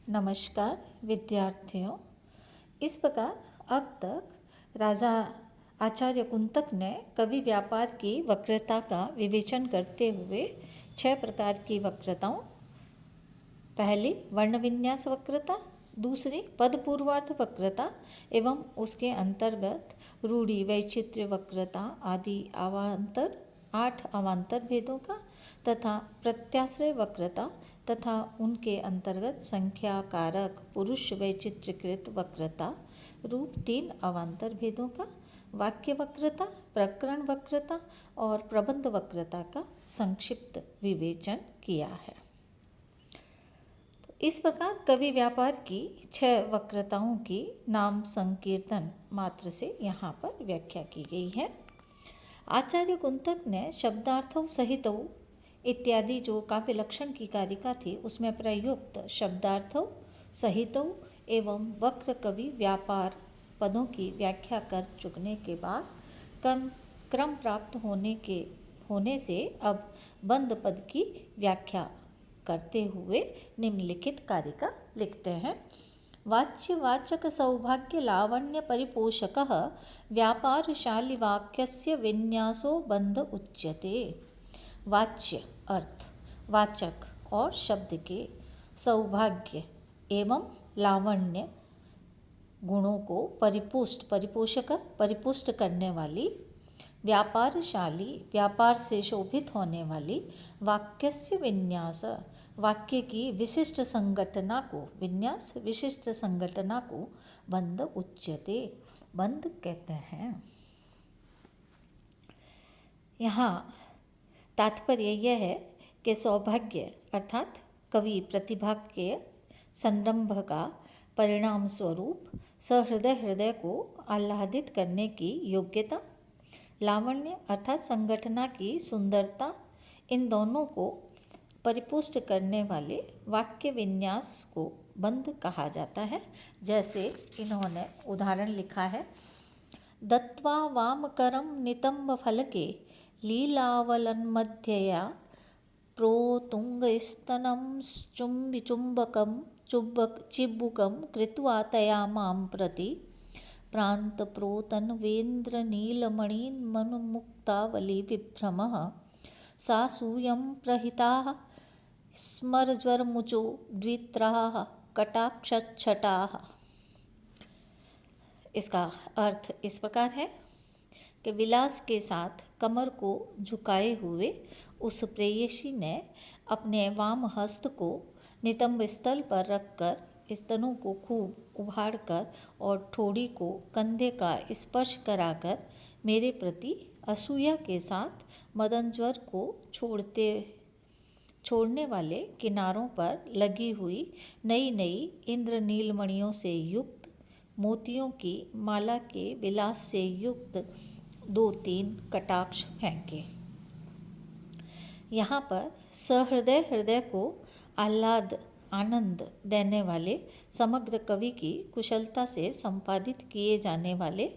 नमस्कार विद्यार्थियों। इस प्रकार अब तक राजा आचार्य कुंतक ने कवि व्यापार की वक्रता का विवेचन करते हुए 6 प्रकार की वक्रताओं, पहली वर्ण विन्यास वक्रता, दूसरी पद पूर्वार्थ वक्रता एवं उसके अंतर्गत रूढ़ि वैचित्र्य वक्रता आदि अवान्तर 8 अवान्तर भेदों का तथा प्रत्याश्रय वक्रता तथा उनके अंतर्गत संख्या कारक पुरुष वैचित्र्यकृत वक्रता रूप 3 अवान्तर भेदों का वाक्य वक्रता, प्रकरण वक्रता और प्रबंध वक्रता का संक्षिप्त विवेचन किया है। इस प्रकार कवि व्यापार की 6 वक्रताओं की नाम संकीर्तन मात्र से यहाँ पर व्याख्या की गई है। आचार्य कुंतक ने शब्दार्थों सहित इत्यादि जो काव्य लक्षण की कारिका थी उसमें प्रयुक्त शब्दार्थों सहित एवं वक्र कवि व्यापार पदों की व्याख्या कर चुकने के बाद क्रम प्राप्त होने से अब बंद पद की व्याख्या करते हुए निम्नलिखित कारिका लिखते हैं। वाच्यवाचक सौभाग्य लावण्य परिपोषकः व्यापारशाली वाक्यस्य विन्यासो बंध उच्यते। वाच्य अर्थ वाचक और शब्द के सौभाग्य एवं लावण्य गुणों को परिपुष्ट करने वाली, व्यापारशाली व्यापार से शोभित होने वाली, वाक्यस्य विन्यास वाक्य की विशिष्ट संगठना को, विन्यास विशिष्ट संगठना को बंध उच्यते बंध कहते हैं। यहाँ तात्पर्य यह है कि सौभाग्य अर्थात कवि प्रतिभा के संरंभ का परिणाम स्वरूप सहृदय को आह्लादित करने की योग्यता, लावण्य अर्थात संगठना की सुंदरता, इन दोनों को परिपुष्ट करने वाले वाक्य विन्यास को बंध कहा जाता है। जैसे इन्होंने उदाहरण लिखा है, दत्वा वामकरं नितंब फलके लीलावलन्मध्यया प्रोतुंगस्तनं चिब्बुकं कृत्वा तया मां प्रति प्रान्तप्रोतन्वेन्द्रनीलमणिन्मनुमुक्तावली विभ्रमः सा सूयं प्रहिता स्मरज्वरमुचो द्वित्राः कटाक्षच्छटाः। इसका अर्थ इस प्रकार है कि विलास के साथ कमर को झुकाए हुए उस प्रेयसी ने अपने वाम हस्त को नितंब स्थल पर रखकर स्तनों को खूब उभाड़कर और ठोड़ी को कंधे का स्पर्श कराकर मेरे प्रति असूया के साथ मदनज्वर को छोड़ने वाले किनारों पर लगी हुई नई नई इंद्रनीलमणियों से युक्त मोतियों की माला के विलास से युक्त 2-3 कटाक्ष फेंके। यहाँ पर सहृदय को आनंद देने वाले समग्र कवि की कुशलता से संपादित किए जाने वाले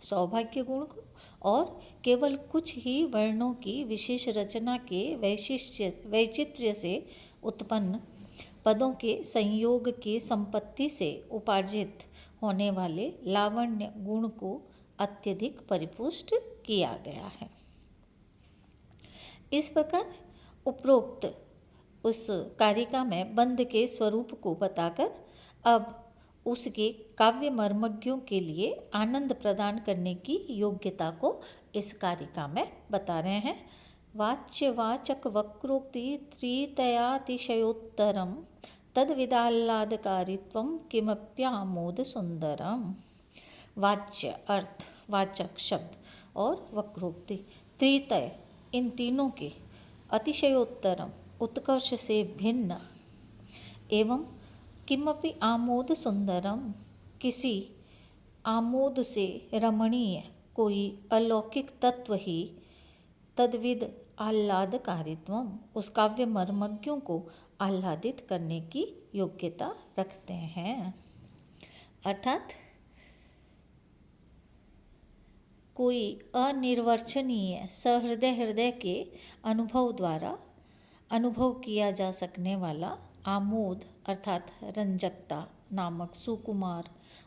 सौभाग्य गुण को और केवल कुछ ही वर्णों की विशेष रचना के वैचित्र्य से उत्पन्न पदों के संयोग की संपत्ति से उपार्जित होने वाले लावण्य गुण को अत्यधिक परिपुष्ट किया गया है। इस प्रकार उपरोक्त उस कारिका में बंध के स्वरूप को बताकर अब उसके काव्य मर्मज्ञों के लिए आनंद प्रदान करने की योग्यता को इस कारिका में बता रहे हैं। वाच्यवाचक वक्रोक्ति त्रितयातिशयोत्तरम तद्विदाह्लादकारित्वं किमप्यामोद सुंदरम। वाच्य अर्थ वाचक शब्द और वक्रोक्ति त्रितय इन तीनों के अतिशयोत्तरम उत्कर्ष से भिन्न एवं किमपि आमोद सुंदरम किसी आमोद से रमणीय कोई अलौकिक तत्व ही तद्विद आह्लादकारित्वम उस काव्य मर्मज्ञों को आह्लादित करने की योग्यता रखते हैं। अर्थात कोई अनिर्वचनीय सहृदय के अनुभव द्वारा अनुभव किया जा सकने वाला आमोद अर्थात रंजकता नामक सुकुमार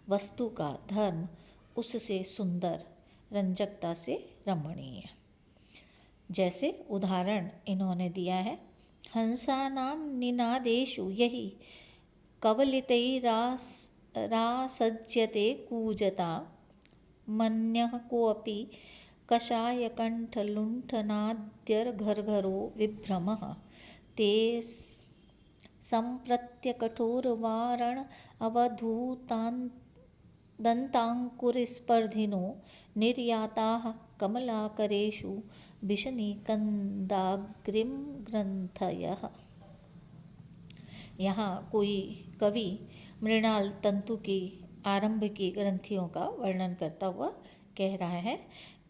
वस्तु का धर्म उससे सुंदर, रंजकता से रमणीय। जैसे उदाहरण इन्होंने दिया है, हंसानां निनादेषु यही कवलितैरासज्यते कूजता मन्यः कोऽपि कषायकण्ठलुण्ठनाद्यर्घर्घरो विभ्रमः ते सम्प्रत्यकठोरवारण अवधूतान्दन्ताङ्कुरस्पर्धिनो निर्याताः कमलाकरेषु विशनिकन्दाग्रिं ग्रंथयः। यहाँ कोई कवि मृणाल तंतु की आरंभ की ग्रंथियों का वर्णन करता हुआ कह रहा है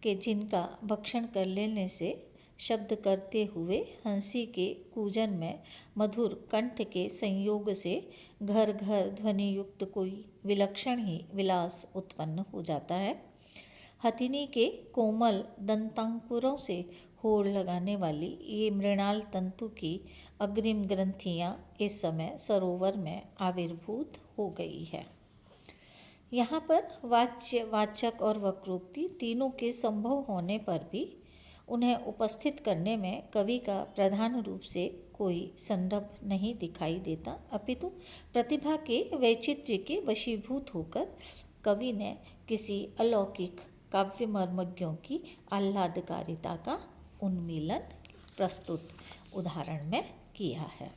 कि जिनका भक्षण कर लेने से शब्द करते हुए हंसी के कूजन में मधुर कंठ के संयोग से घर घर ध्वनि युक्त कोई विलक्षण ही विलास उत्पन्न हो जाता है। हथिनी के कोमल दंतांकुरों से होड़ लगाने वाली ये मृणाल तंतु की अग्रिम ग्रंथियां इस समय सरोवर में आविर्भूत हो गई है। यहाँ पर वाच्य, वाचक और वक्रोक्ति तीनों के संभव होने पर भी उन्हें उपस्थित करने में कवि का प्रधान रूप से कोई संदर्भ नहीं दिखाई देता, अपितु प्रतिभा के वैचित्र्य के वशीभूत होकर कवि ने किसी अलौकिक काव्य मर्मज्ञों की आह्लादकारिता का उन्मीलन प्रस्तुत उदाहरण में किया है।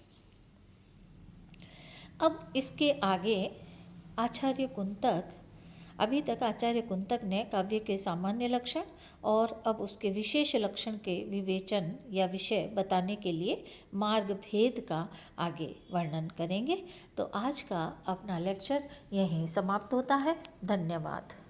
अब इसके आगे आचार्य कुंतक ने काव्य के सामान्य लक्षण और अब उसके विशेष लक्षण के विवेचन या विषय बताने के लिए मार्ग भेद का आगे वर्णन करेंगे। तो आज का अपना लेक्चर यहीं समाप्त होता है। धन्यवाद।